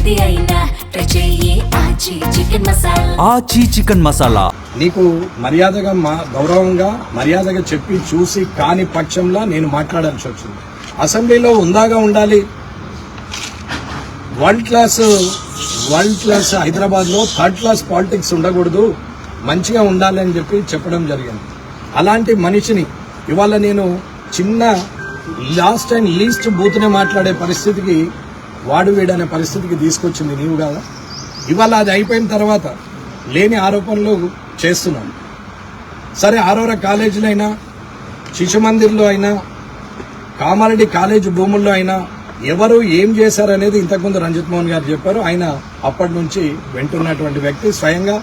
ఏది అయినా ట్రై చెయ్యి ఆచి చికెన్ మసాలా. ఆచి చికెన్ మసాలా. నీకు మర్యాదగా గౌరవంగా మర్యాదగా చెప్పి చూసి కాని పక్షంలో నేను మాట్లాడాల్సి వచ్చింది. అసెంబ్లీలో ఉందాగా ఉండాలి. వరల్డ్ క్లాస్ హైదరాబాద్లో థర్డ్ క్లాస్ పాలిటిక్స్ ఉండకూడదు, మంచిగా ఉండాలి అని చెప్పడం జరిగింది. అలాంటి మనిషిని ఇవాళ నేను చిన్న లాస్ట్ అండ్ లీస్ట్ బూత్నే మాట్లాడే పరిస్థితికి వాడు వీడనే పరిస్థితికి తీసుకొచ్చింది నీవు కాదా? ఇవాళ అది అయిపోయిన తర్వాత లేని ఆరోపణలు చేస్తున్నాను. సరే, ఆరోరా కాలేజీలో అయినా, శిశు మందిర్లో అయినా, కామారెడ్డి కాలేజ్ భూముల్లో అయినా ఎవరు ఏం చేశారనేది ఇంతకుముందు రంజిత్ మోహన్ గారు చెప్పారు. ఆయన అప్పటి నుంచి వింటున్నటువంటి వ్యక్తి, స్వయంగా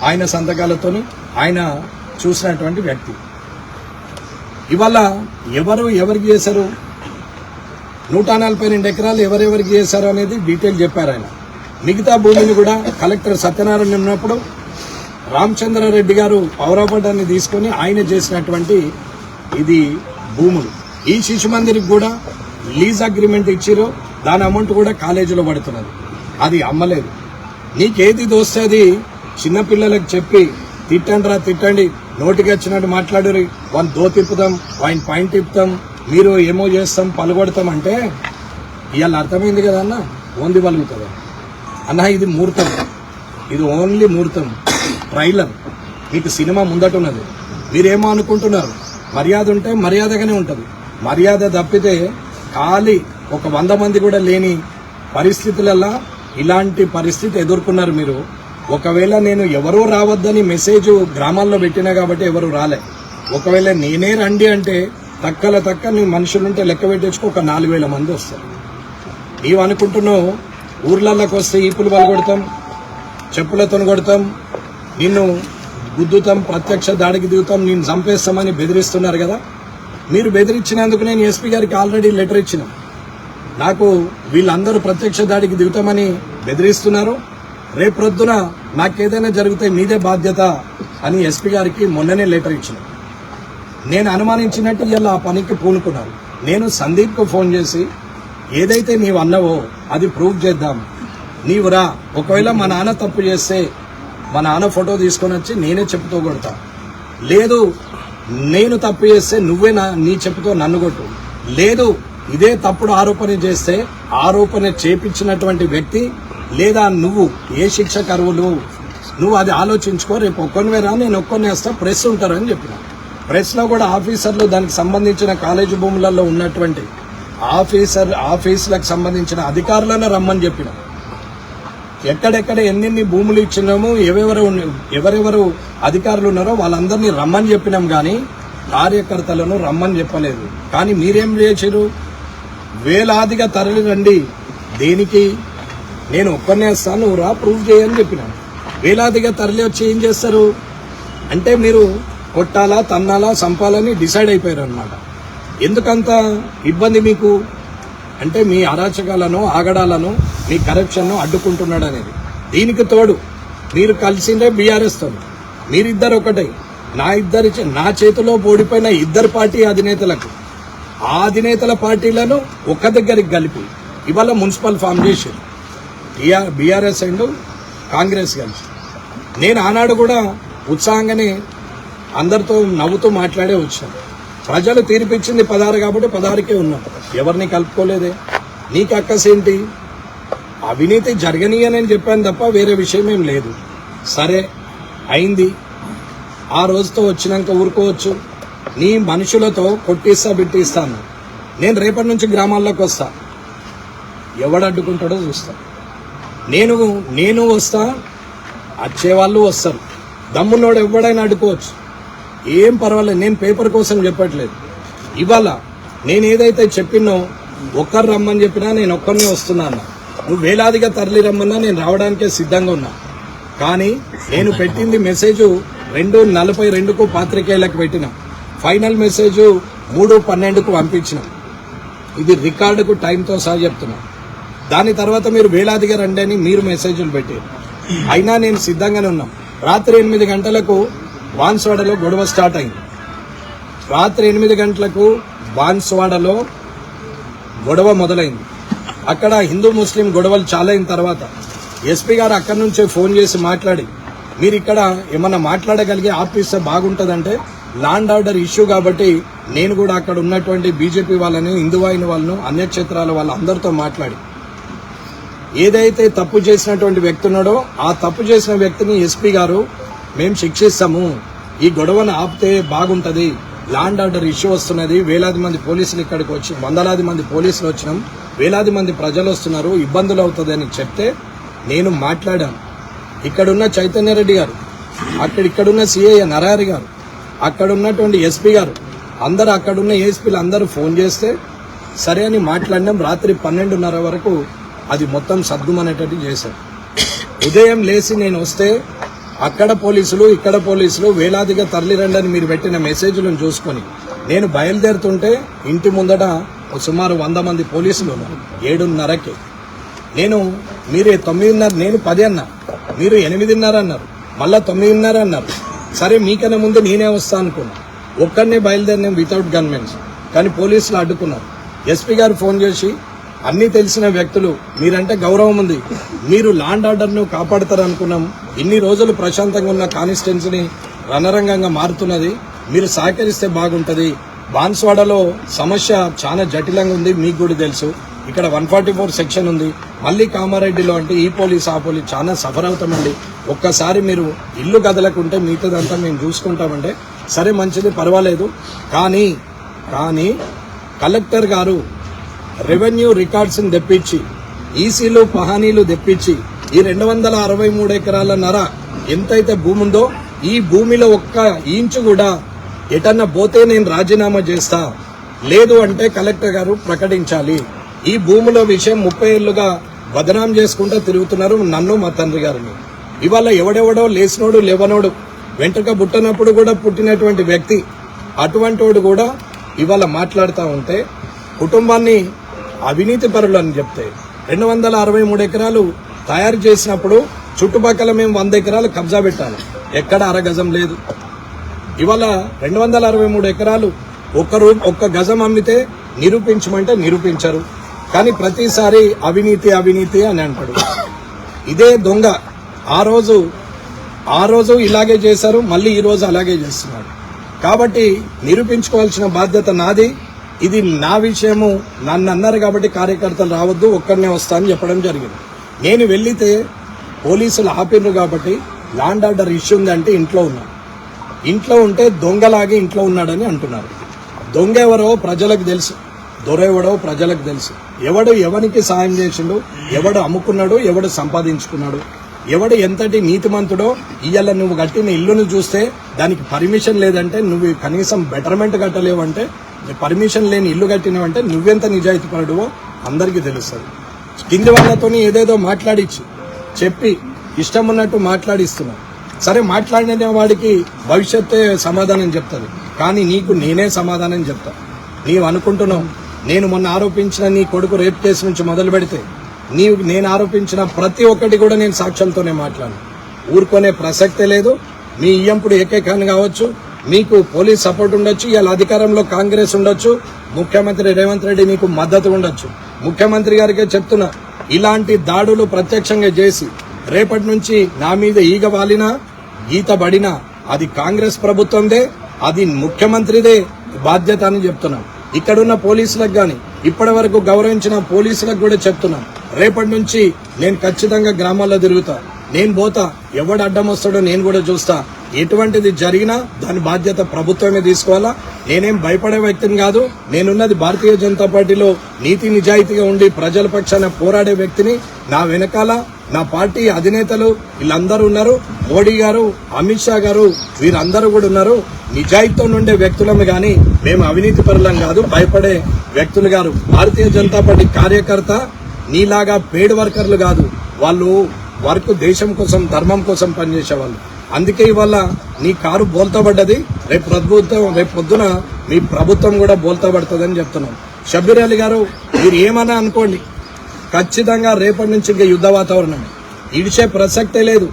ఆయన సంతకాలతోని ఆయన చూసినటువంటి వ్యక్తి. ఇవాళ ఎవరికి చేశారు, 142 ఎకరాలు ఎవరెవరికి చేశారు అనేది డీటెయిల్ చెప్పారు ఆయన. మిగతా భూమిని కూడా కలెక్టర్ సత్యనారాయణ ఉన్నప్పుడు రామచంద్రారెడ్డి గారు పౌరపటాన్ని తీసుకుని ఆయన చేసినటువంటి ఇది భూములు. ఈ శిశు మందిరికి కూడా లీజ్ అగ్రిమెంట్ ఇచ్చిరో దాని అమౌంట్ కూడా కాలేజీలో పడుతున్నది. అది అమ్మలేదు. నీకేది దోస్తుంది చిన్నపిల్లలకు చెప్పి తిట్టండి, నోటికి వచ్చినట్టు మాట్లాడరు, వాళ్ళని దో తిప్పుతాం, ఆయన పాయింట్ తిప్పుతాం, మీరు ఏమో చేస్తాం, పలుగొడతాం అంటే ఇవాళ అర్థమైంది కదా అన్న, ఓన్లీ పలుగుతుంది అన్న. ఇది ముహూర్తం, ఇది ఓన్లీ ముహూర్తం, ట్రైలర్. మీకు సినిమా ముందటున్నది. మీరేమో అనుకుంటున్నారు, మర్యాద ఉంటే మర్యాదగానే ఉంటుంది. మర్యాద తప్పితే ఖాళీ ఒక 100 మంది కూడా లేని పరిస్థితులలో ఇలాంటి పరిస్థితి ఎదుర్కొన్నారు మీరు. ఒకవేళ నేను ఎవరూ రావద్దని మెసేజ్ గ్రామాల్లో పెట్టినా కాబట్టి ఎవరు రాలే. ఒకవేళ నేనే రండి అంటే తక్క నీ మనుషులుంటే లెక్క పెట్టేసుకు ఒక 4000 మంది వస్తారు. నీవు అనుకుంటున్నావు ఊర్లలోకి వస్తే ఈపులు పలగొడతాం, చెప్పులతో కొడతాం, నిన్ను గుద్దుతాం, ప్రత్యక్ష దాడికి దిగుతాం, నిన్ను చంపేస్తామని బెదిరిస్తున్నారు కదా. మీరు బెదిరించినందుకు నేను ఎస్పీ గారికి ఆల్రెడీ లెటర్ ఇచ్చిన. నాకు వీళ్ళందరూ ప్రత్యక్ష దాడికి దిగుతామని బెదిరిస్తున్నారు, రేపొద్దున నాకేదైనా జరిగితే మీదే బాధ్యత అని ఎస్పీ గారికి మొన్ననే లెటర్ ఇచ్చిన. నేను అనుమానించినట్టు ఇలా ఆ పనికి పూనుకున్నారు. నేను సందీప్కు ఫోన్ చేసి ఏదైతే నీవు అన్నావో అది ప్రూవ్ చేద్దాం, నీవు రా, ఒకవేళ మా నాన్న తప్పు చేస్తే మా నాన్న ఫోటో తీసుకొని వచ్చి నేనే చెప్పుతో కొడతా, లేదు నేను తప్పు చేస్తే నువ్వే నీ చెప్పుతో నన్ను కొట్టు, లేదు ఇదే తప్పుడు ఆరోపణ చేస్తే ఆరోపణ చేపించినటువంటి వ్యక్తి లేదా నువ్వు ఏ శిక్ష కరువులు నువ్వు అది ఆలోచించుకో, రేపు ఒక్కొనివే రా, నేను ఒక్కొన్ని వేస్తా, ప్రెస్ ఉంటారని చెప్పిన. ప్రెస్లో కూడా ఆఫీసర్లు దానికి సంబంధించిన కాలేజీ భూములలో ఉన్నటువంటి ఆఫీసులకు సంబంధించిన అధికారులను రమ్మని చెప్పిన. ఎక్కడెక్కడ ఎన్నెన్ని భూములు ఇచ్చినామో ఎవరెవరు అధికారులు ఉన్నారో వాళ్ళందరినీ రమ్మని చెప్పినాం, కానీ కార్యకర్తలను రమ్మని చెప్పలేదు. కానీ మీరేం చేశారు, వేలాదిగా తరలి రండి, దేనికి, నేను ఒక్కనే వస్తాను, నువ్వు రా, ప్రూవ్ చేయని చెప్పినాను. వేలాదిగా తరలి వచ్చి ఏం చేస్తారు అంటే మీరు కొట్టాలా, తన్నాలా, చంపాలని డిసైడ్ అయిపోయారు అనమాట. ఎందుకంత ఇబ్బంది మీకు అంటే మీ అరాచకాలను, ఆగడాలను, మీ కరప్షన్ను అడ్డుకుంటున్నాడు అనేది. దీనికి తోడు మీరు కలిసిందే బీఆర్ఎస్ తో, మీరిద్దరు ఒకటే, నా చేతిలో ఓడిపోయిన 2 పార్టీ అధినేతలకు, ఆ అధినేతల పార్టీలను ఒక దగ్గరికి కలిపి ఇవాళ మున్సిపల్ ఫామ్ చేశారు బీఆర్ఎస్ అండ్ కాంగ్రెస్ కలిసి. నేను ఆనాడు కూడా ఉత్సాహంగానే అందరితో నవ్వుతూ మాట్లాడే వచ్చాను. ప్రజలు తీర్పిచ్చింది 16 కాబట్టి 16కే ఉన్నాం, ఎవరిని కలుపుకోలేదే. నీకు అక్కసేంటి, అవినీతి జరగనీయనని చెప్పాను తప్ప వేరే విషయం ఏం లేదు. సరే అయింది, ఆ రోజుతో వచ్చినాక ఊరుకోవచ్చు. నీ మనుషులతో కొట్టిస్తా బిట్టిస్తాను. నేను రేపటి నుంచి గ్రామాల్లోకి వస్తా, ఎవడు అడ్డుకుంటాడో చూస్తా. నేను వస్తా, వచ్చేవాళ్ళు వస్తారు, దమ్మున్నోడు ఎవడైనా అడ్డుకోవచ్చు, ఏం పర్వాలేదు. నేను పేపర్ కోసం చెప్పట్లేదు. ఇవాళ నేను ఏదైతే చెప్పినో ఒక్కరు రమ్మని చెప్పినా నేను ఒక్కరినే వస్తున్నాను. నువ్వు వేలాదిగా తరలి రమ్మన్నా నేను రావడానికే సిద్ధంగా ఉన్నా. కానీ నేను పెట్టింది మెసేజ్ 2:42కు పాత్రికేయులకు పెట్టిన, ఫైనల్ మెసేజ్ 3:12కు పంపించిన. ఇది రికార్డుకు టైంతో సహా చెప్తున్నా. దాని తర్వాత మీరు వేలాదిగా రండి అని మీరు మెసేజ్లు పెట్టారు. అయినా నేను సిద్ధంగానే ఉన్నాం. రాత్రి 8 గంటలకు బాన్స్వాడలో గొడవ స్టార్ట్ అయింది. రాత్రి 8 గంటలకు బాన్స్వాడలో గొడవ మొదలైంది. అక్కడ హిందూ ముస్లిం గొడవలు చాలా అయిన తర్వాత ఎస్పీ గారు అక్కడి నుంచే ఫోన్ చేసి మాట్లాడి మీరు ఇక్కడ ఏమన్నా మాట్లాడగలిగే ఆపిస్తే బాగుంటుందంటే ల్యాండ్ ఆర్డర్ ఇష్యూ కాబట్టి నేను కూడా అక్కడ ఉన్నటువంటి బీజేపీ వాళ్ళని హిందూ వాహిని వాళ్ళను అన్యక్షేత్రాల వాళ్ళందరితో మాట్లాడి ఏదైతే తప్పు చేసినటువంటి వ్యక్తి ఉన్నాడో ఆ తప్పు చేసిన వ్యక్తిని ఎస్పీ గారు మేము శిక్షిస్తాము, ఈ గొడవను ఆపితే బాగుంటది, ల్యాండ్ ఆర్డర్ ఇష్యూ వస్తున్నది, వేలాది మంది పోలీసులు ఇక్కడికి వచ్చి వందలాది మంది పోలీసులు వచ్చినాం, వేలాది మంది ప్రజలు వస్తున్నారు, ఇబ్బందులు అవుతుంది అని చెప్తే నేను మాట్లాడాను. ఇక్కడున్న చైతన్యరెడ్డి గారు, ఇక్కడున్న సిఐ నరహరి గారు, అక్కడ ఉన్నటువంటి ఎస్పీ గారు అందరు అక్కడున్న ఏఎస్పీలు అందరూ ఫోన్ చేస్తే సరే అని మాట్లాడినాం. రాత్రి 12:30 వరకు అది మొత్తం సద్దుమనేటట్టు చేశారు. ఉదయం లేచి నేను వస్తే అక్కడ పోలీసులు ఇక్కడ పోలీసులు వేలాదిగా తరలిరండని మీరు పెట్టిన మెసేజ్లను చూసుకొని నేను బయలుదేరుతుంటే ఇంటి ముందట సుమారు 100 మంది పోలీసులు ఉన్నారు. 7:30కి మీరు 9:30, నేను 10 అన్నా, మీరు 8:30 అన్నారు, మళ్ళా 9:30 అన్నారు. సరే మీకన్నా ముందు నేనే వస్తా అనుకున్నా, ఒక్కడనే బయలుదేరినాం వితౌట్ గన్మెన్స్. కానీ పోలీసులు అడ్డుకున్నారు. ఎస్పీ గారు ఫోన్ చేసి అన్ని తెలిసిన వ్యక్తులు, మీరంటే గౌరవం ఉంది, మీరు ల్యాండ్ ఆర్డర్ను కాపాడతారనుకున్నాం, ఇన్ని రోజులు ప్రశాంతంగా ఉన్న కాన్స్టిట్యున్సీని రణరంగంగా మారుతున్నది, మీరు సహకరిస్తే బాగుంటది. బాన్స్వాడలో సమస్య చాలా జటిలంగా ఉంది, మీకు కూడా తెలుసు, ఇక్కడ 144 సెక్షన్ ఉంది, మళ్ళీ కామారెడ్డిలో అంటే ఈ పోలీస్ ఆ పోలీస్ చాలా సఫర్ అవుతామండి, ఒక్కసారి మీరు ఇల్లు కదలకుంటే మిగతాదంతా మేము చూసుకుంటామంటే సరే మంచిది పర్వాలేదు. కానీ కలెక్టర్ గారు రెవెన్యూ రికార్డ్స్ని తెప్పించి ఈసీలు పహానీలు తెప్పించి ఈ 263 ఎకరాల నర ఎంతైతే భూమి ఉందో ఈ భూమిలో ఒక్క ఇంచు కూడా ఎటన్నా పోతే నేను రాజీనామా చేస్తా, లేదు అంటే కలెక్టర్ గారు ప్రకటించాలి. ఈ భూముల విషయం 30 ఏళ్లుగా బదనాం చేసుకుంటూ తిరుగుతున్నారు నన్ను మా తండ్రి గారిని. ఇవాళ ఎవడెవడో లేచినోడు లేవనోడు వెంట్రుక పుట్టినప్పుడు కూడా పుట్టినటువంటి వ్యక్తి అటువంటి వాడు కూడా ఇవాళ మాట్లాడుతూ ఉంటే కుటుంబాన్ని అవినీతి పరులు అని చెప్తే 263 ఎకరాలు తయారు చేసినప్పుడు చుట్టుపక్కల మేము 100 ఎకరాలు కబ్జా పెట్టాలి, ఎక్కడ అరగజం లేదు. ఇవాళ 263 ఎకరాలు ఒక్క గజం అమ్మితే నిరూపించమంటే నిరూపించరు. కానీ ప్రతిసారి అవినీతి అవినీతి అని అంటాడు. ఇదే దొంగ ఆ రోజు ఇలాగే చేశారు, మళ్ళీ ఈ రోజు అలాగే చేస్తున్నాడు. కాబట్టి నిరూపించుకోవాల్సిన బాధ్యత నాది. ఇది నా విషయము, నన్ను అన్నారు కాబట్టి కార్యకర్తలు రావద్దు, ఒక్కరినే వస్తా అని చెప్పడం జరిగింది. నేను వెళ్లితే పోలీసులు ఆపిర్రు కాబట్టి ల్యాండ్ ఆర్డర్ ఇష్యూ ఉందంటే ఇంట్లో ఉన్నాను. ఇంట్లో ఉంటే దొంగలాగే ఇంట్లో ఉన్నాడని అంటున్నారు. దొంగ ఎవరో ప్రజలకు తెలుసు, దొరెవడో ప్రజలకు తెలుసు. ఎవడు ఎవరికి సాయం చేసిండు, ఎవడు అమ్ముకున్నాడు, ఎవడు సంపాదించుకున్నాడు, ఎవడు ఎంతటి నీతిమంతుడో. ఇవాళ నువ్వు కట్టిన ఇల్లును చూస్తే దానికి పర్మిషన్ లేదంటే, నువ్వు కనీసం బెటర్మెంట్ కట్టలేవంటే, పర్మిషన్ లేని ఇల్లు కట్టినవంటే నువ్వెంత నిజాయితీ పరుడువో అందరికీ తెలుస్తుంది. కింది వాళ్ళతో ఏదేదో మాట్లాడిచ్చి చెప్పి ఇష్టం ఉన్నట్టు మాట్లాడిస్తున్నావు. సరే మాట్లాడిన వాడికి భవిష్యత్తే సమాధానం చెప్తుంది, కానీ నీకు నేనే సమాధానం చెప్తా. నీవు అనుకుంటున్నావు నేను మొన్న ఆరోపించిన నీ కొడుకు రేప్ కేసు నుంచి మొదలు పెడితే నేను ఆరోపించిన ప్రతి ఒక్కటి కూడా నేను సాక్ష్యంతోనే మాట్లాడు. ఊరుకునే ప్రసక్తే లేదు. మీ ఇయ్యంపుడు ఏకైకాన్ని కావచ్చు, మీకు పోలీస్ సపోర్ట్ ఉండొచ్చు, ఇవాళ అధికారంలో కాంగ్రెస్ ఉండొచ్చు, ముఖ్యమంత్రి రేవంత్ రెడ్డి మీకు మద్దతు ఉండొచ్చు. ముఖ్యమంత్రి గారికే చెప్తున్నా, ఇలాంటి దాడులు ప్రత్యక్షంగా చేసి రేపటి నుంచి నా మీద ఈగ వాలినా గీత పడినా అది కాంగ్రెస్ ప్రభుత్వందే, అది ముఖ్యమంత్రిదే బాధ్యత అని చెప్తున్నాం. ఇక్కడున్న పోలీసులకు గాని ఇప్పటి వరకు గౌరవించిన పోలీసులకు కూడా చెప్తున్నాం, రేపటి నుంచి నేను ఖచ్చితంగా గ్రామాల్లో తిరుగుతా, నేను పోతా, ఎవడు అడ్డం వస్తాడో నేను కూడా చూస్తా. ఎటువంటిది జరిగినా దాని బాధ్యత ప్రభుత్వమే తీసుకోవాలా. నేనేం భయపడే వ్యక్తిని కాదు. నేనున్నది భారతీయ జనతా పార్టీలో నీతి నిజాయితీగా ఉండి ప్రజల పక్షాన పోరాడే వ్యక్తిని. నా వెనకాల నా పార్టీ అధినేతలు వీళ్ళందరూ ఉన్నారు. మోడీ గారు, అమిత్ షా గారు, వీరందరూ కూడా ఉన్నారు. నిజాయితీతో ఉండే వ్యక్తులము గాని మేము అవినీతి పరులం కాదు, భయపడే వ్యక్తులు గారు. భారతీయ జనతా పార్టీ కార్యకర్త నీలాగా పెయిడ్ వర్కర్లు కాదు, వాళ్ళు వర్క్ దేశం కోసం ధర్మం కోసం పనిచేసేవాళ్ళు. అందుకే ఇవాళ నీ కారు బోల్తా పడ్డది, రేపు పొద్దున మీ ప్రభుత్వం కూడా బోల్తా పడుతుందని చెప్తున్నాం. షబ్బీర్ అలీ గారు, మీరు ఏమన్నా అనుకోండి, ఖచ్చితంగా రేపటి నుంచి ఇంకా యుద్ధ వాతావరణం, ఇడిచే ప్రసక్తే లేదు.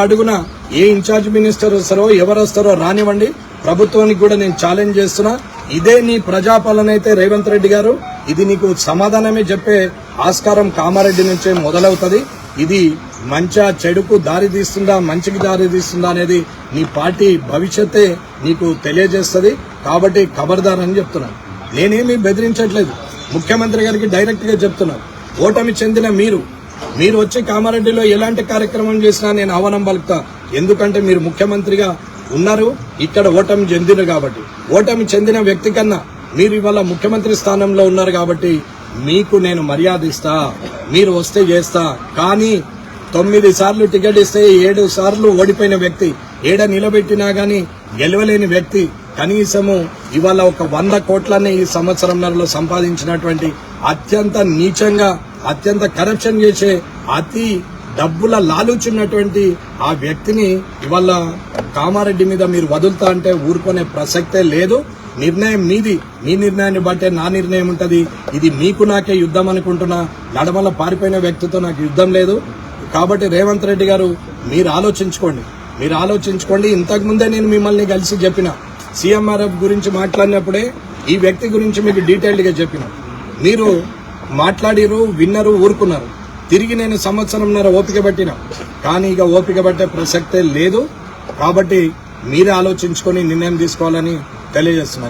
అడుగున ఏ ఇన్ఛార్జ్ మినిస్టర్ వస్తారో ఎవరు వస్తారో రానివ్వండి, ప్రభుత్వానికి కూడా నేను ఛాలెంజ్ చేస్తున్నా. ఇదే నీ ప్రజాపాలన అయితే రేవంత్ రెడ్డి గారు, ఇది నీకు సమాధానమే చెప్పే ఆస్కారం కామారెడ్డి నుంచే మొదలవుతుంది. ఇది మంచా చెడుకు దారి తీస్తుందా మంచికి దారి తీస్తుందా అనేది నీ పార్టీ భవిష్యత్తే నీకు తెలియజేస్తుంది. కాబట్టి ఖబర్దార్ అని చెప్తున్నాను. నేనేమీ బెదిరించట్లేదు. ముఖ్యమంత్రి గారికి డైరెక్ట్ గా చెప్తున్నాను. ఓటమి చెందిన మీరు వచ్చి కామారెడ్డిలో ఎలాంటి కార్యక్రమం చేసినా నేను ఆహ్వానం పలుకుతా. ఎందుకంటే మీరు ముఖ్యమంత్రిగా ఉన్నారు, ఇక్కడ ఓటమి చెందిన కాబట్టి. ఓటమి చెందిన వ్యక్తి కన్నా మీరు ఇవాళ ముఖ్యమంత్రి స్థానంలో ఉన్నారు కాబట్టి మీకు నేను మర్యాద ఇస్తా. మీరు వస్తే చేస్తా. కానీ 9 సార్లు టికెట్ ఇస్తే 7 సార్లు ఓడిపోయిన వ్యక్తి, 7 నిలబెట్టినా గానీ గెలవలేని వ్యక్తి కనీసము ఇవాళ ఒక 100 కోట్లనే ఈ సంవత్సరంలో సంపాదించినటువంటి అత్యంత నీచంగా అత్యంత కరప్షన్ చేసే అతి డబ్బుల లాలుచున్నటువంటి ఆ వ్యక్తిని ఇవాళ కామారెడ్డి మీద మీరు వదులుతా అంటే ఊరుకునే ప్రసక్తే లేదు. నిర్ణయం మీది. మీ నిర్ణయాన్ని బట్టే నా నిర్ణయం ఉంటది. ఇది మీకు నాకే యుద్ధం అనుకుంటున్నా. నడమల పారిపోయిన వ్యక్తితో నాకు యుద్ధం లేదు. కాబట్టి రేవంత్ రెడ్డి గారు మీరు ఆలోచించుకోండి. ఇంతకు ముందే నేను మిమ్మల్ని కలిసి చెప్పిన సీఎంఆర్ఎఫ్ గురించి మాట్లాడినప్పుడే ఈ వ్యక్తి గురించి మీకు డీటెయిల్డ్ గా చెప్పిన. మీరు మాట్లాడిరు, విన్నరు, ఊరుకున్నారు. తిరిగి నేను సంవత్సరంన్నర ఓపిక పట్టిన. కానీ ఇక ఓపిక పట్టే ప్రసక్తే లేదు. కాబట్టి మీరే ఆలోచించుకొని నిర్ణయం తీసుకోవాలని తెలియజేస్తున్నాను.